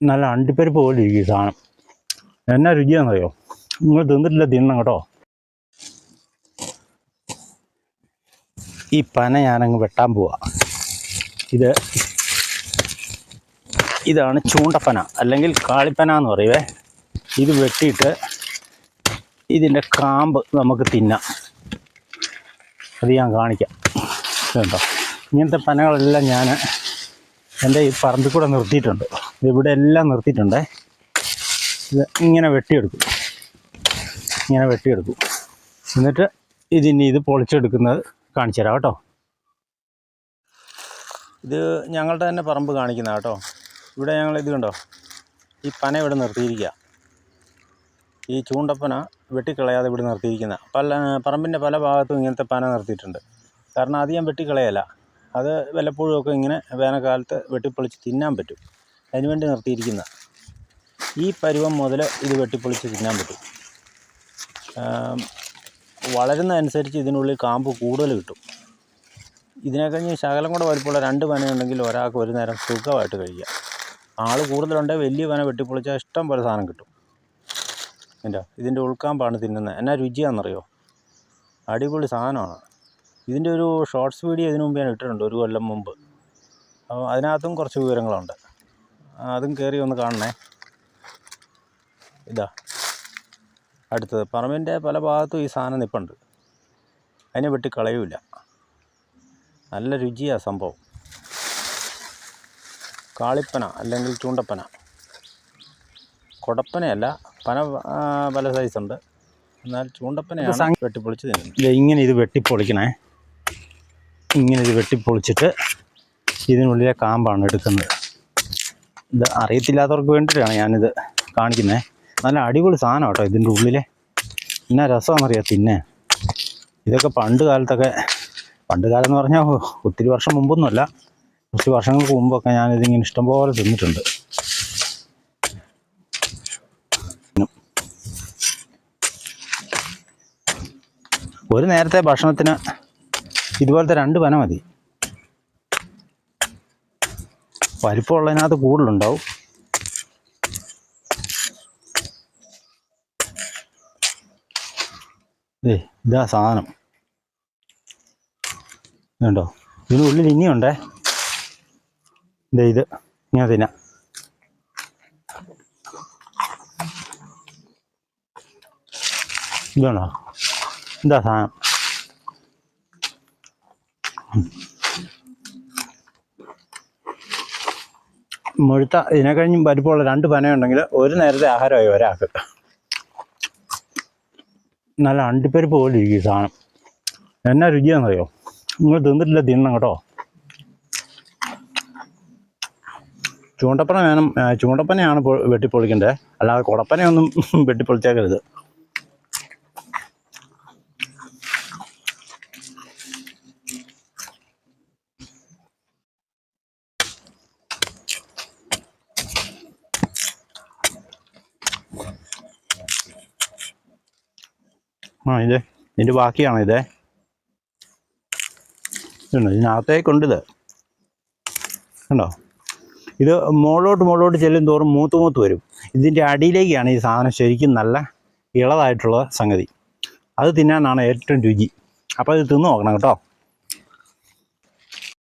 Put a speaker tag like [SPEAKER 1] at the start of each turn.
[SPEAKER 1] നല്ല അണ്ടിപ്പരിപ്പ് പോലെ ഇരിക്കും ഈ സാധനം. എന്നാ രുചിയാണെന്നറിയോ? നിങ്ങൾ തിന്നിട്ടില്ല, തിന്നണം കേട്ടോ. ഈ പന ഞാനങ്ങ് വെട്ടാൻ പോവാ. ഇതാണ് ചൂണ്ടപ്പന അല്ലെങ്കിൽ കാളിപ്പന എന്ന് പറയുവേ. ഇത് വെട്ടിയിട്ട് ഇതിൻ്റെ കാമ്പ് നമുക്ക് തിന്നാം. അത് ഞാൻ കാണിക്കാം കേട്ടോ. ഇങ്ങനത്തെ പനകളെല്ലാം ഞാൻ എൻ്റെ ഈ പറമ്പിൽ കൂടെ നിർത്തിയിട്ടുണ്ട്. ഇവിടെ എല്ലാം നിർത്തിയിട്ടുണ്ടേ. ഇത് ഇങ്ങനെ വെട്ടിയെടുക്കും. എന്നിട്ട് ഇത് പൊളിച്ചെടുക്കുന്നത് കാണിച്ചു തരാം കേട്ടോ. ഇത് ഞങ്ങളുടെ തന്നെ പറമ്പ് കാണിക്കുന്ന കേട്ടോ. ഇവിടെ ഞങ്ങൾ ഇത് കണ്ടോ, ഈ പന ഇവിടെ നിർത്തിയിരിക്കുക. ഈ ചൂണ്ടപ്പന വെട്ടിക്കളയാതെ ഇവിടെ നിർത്തിയിരിക്കുന്ന പറമ്പിൻ്റെ പല ഭാഗത്തും ഇങ്ങനത്തെ പന നിർത്തിയിട്ടുണ്ട്. കാരണം അത് ഞാൻ വെട്ടിക്കളയല്ല, അത് വല്ലപ്പോഴും ഒക്കെ ഇങ്ങനെ വേനൽക്കാലത്ത് വെട്ടിപ്പൊളിച്ച് തിന്നാൻ പറ്റും, അതിനുവേണ്ടി നിർത്തിയിരിക്കുന്ന. ഈ പരുവം മുതൽ ഇത് വെട്ടിപ്പൊളിച്ച് തിന്നാൻ പറ്റും. വളരുന്നതനുസരിച്ച് ഇതിനുള്ളിൽ കാമ്പ് കൂടുതൽ കിട്ടും. ഇതിനെക്കഴിഞ്ഞ് ശകലം കൂടെ വലിപ്പമുള്ള 2 പനയുണ്ടെങ്കിൽ ഒരാൾക്ക് ഒരു നേരം സുഖമായിട്ട് കഴിക്കാം. ആൾ കൂടുതലുണ്ടെങ്കിൽ വലിയ പന വെട്ടിപ്പൊളിച്ചാൽ ഇഷ്ടം പോലെ സാധനം കിട്ടും. ഇതിൻ്റെ ഉൾക്കാമ്പാണ് തിന്നുന്നത്. എന്നാ രുചിയാണെന്നറിയോ? അടിപൊളി സാധനമാണ്. ഇതിൻ്റെ ഒരു ഷോർട്ട്സ് വീഡിയോ ഇതിനു മുമ്പ് ഞാൻ ഇട്ടിട്ടുണ്ട്, 1 കൊല്ലം മുമ്പ്. അപ്പോൾ അതിനകത്തും കുറച്ച് വിവരങ്ങളുണ്ട്, അതും കയറി ഒന്ന് കാണണേ. അടുത്തത് പറമ്പിൻ്റെ പല ഭാഗത്തും ഈ സാധനം നിൽപ്പുണ്ട്. അതിനെ വെട്ടി കളയൂല. നല്ല രുചിയാണ് സംഭവം. കാളിപ്പന അല്ലെങ്കിൽ ചൂണ്ടപ്പന. കൊടപ്പനയല്ല, പന പല സൈസുണ്ട്. എന്നാൽ ചൂണ്ടപ്പനയാണ് വെട്ടിപ്പൊളിച്ച് തിന്നുന്നത്. ഇങ്ങനെ ഇത് വെട്ടിപ്പൊളിച്ചിട്ട് ഇതിനുള്ളിലെ കാമ്പാണ് എടുക്കുന്നത്. ഇത് അറിയത്തില്ലാത്തവർക്ക് വേണ്ടിയിട്ടാണ് ഞാനിത് കാണിക്കുന്നത്. നല്ല അടിപൊളി സാധനം കേട്ടോ. ഇതിൻ്റെ ഉള്ളിലെ എന്നാ രസമാണെന്നറിയാം തിന്നാൻ. ഇതൊക്കെ പണ്ട് കാലം എന്ന് പറഞ്ഞാൽ ഒത്തിരി വർഷം മുമ്പൊന്നുമല്ല, കുറച്ച് വർഷങ്ങൾക്ക് മുമ്പൊക്കെ ഞാനിതിങ്ങനെ ഇഷ്ടംപോലെ തിന്നിട്ടുണ്ട്. ഒരു നേരത്തെ ഭക്ഷണത്തിന് ഇതുപോലത്തെ 2 പന മതി. വലിപ്പമുള്ളതിനകത്ത് കൂടുതലുണ്ടാവും. ഇതാ സാധനം ഇതുണ്ടോ. ഇതിനുള്ളിൽ ഇനിയുണ്ടേ. ഇത് ഇങ്ങനെ തിന്നാം. ഇതാണോ, ഇതാ സാധനം. മുഴുത്ത ഇതിനെ കഴിഞ്ഞും വലിപ്പമുള്ള 2 പനയുണ്ടെങ്കിൽ ഒരു നേരത്തെ ആഹാരമായി ഒരാൾക്ക്. നല്ല അണ്ടിപ്പരിപ്പ് പോലെ ഇരിക്കും സാധനം. എന്നാ രുചിയാണെന്നറിയോ? നിങ്ങൾ തിന്നിട്ടില്ല, തിന്നണം കേട്ടോ. ചൂണ്ടപ്പനയാണ് വെട്ടിപ്പൊളിക്കേണ്ടത്, അല്ലാതെ കുടപ്പനയൊന്നും വെട്ടിപ്പൊളിച്ചേക്കരുത്. ഇതിൻ്റെ ബാക്കിയാണ് ഇതിനകത്തേക്കുണ്ട്. കണ്ടോ, ഇത് മുകളിലോട്ട് ചെല്ലും തോറും മൂത്ത് വരും. ഇതിൻ്റെ അടിയിലേക്കാണ് ഈ സാധനം ശരിക്കും നല്ല ഇളതായിട്ടുള്ള സംഗതി. അത് തിന്നാനാണ് ഏറ്റവും രുചി. അപ്പോൾ ഇത് തിന്ന് നോക്കണം കേട്ടോ.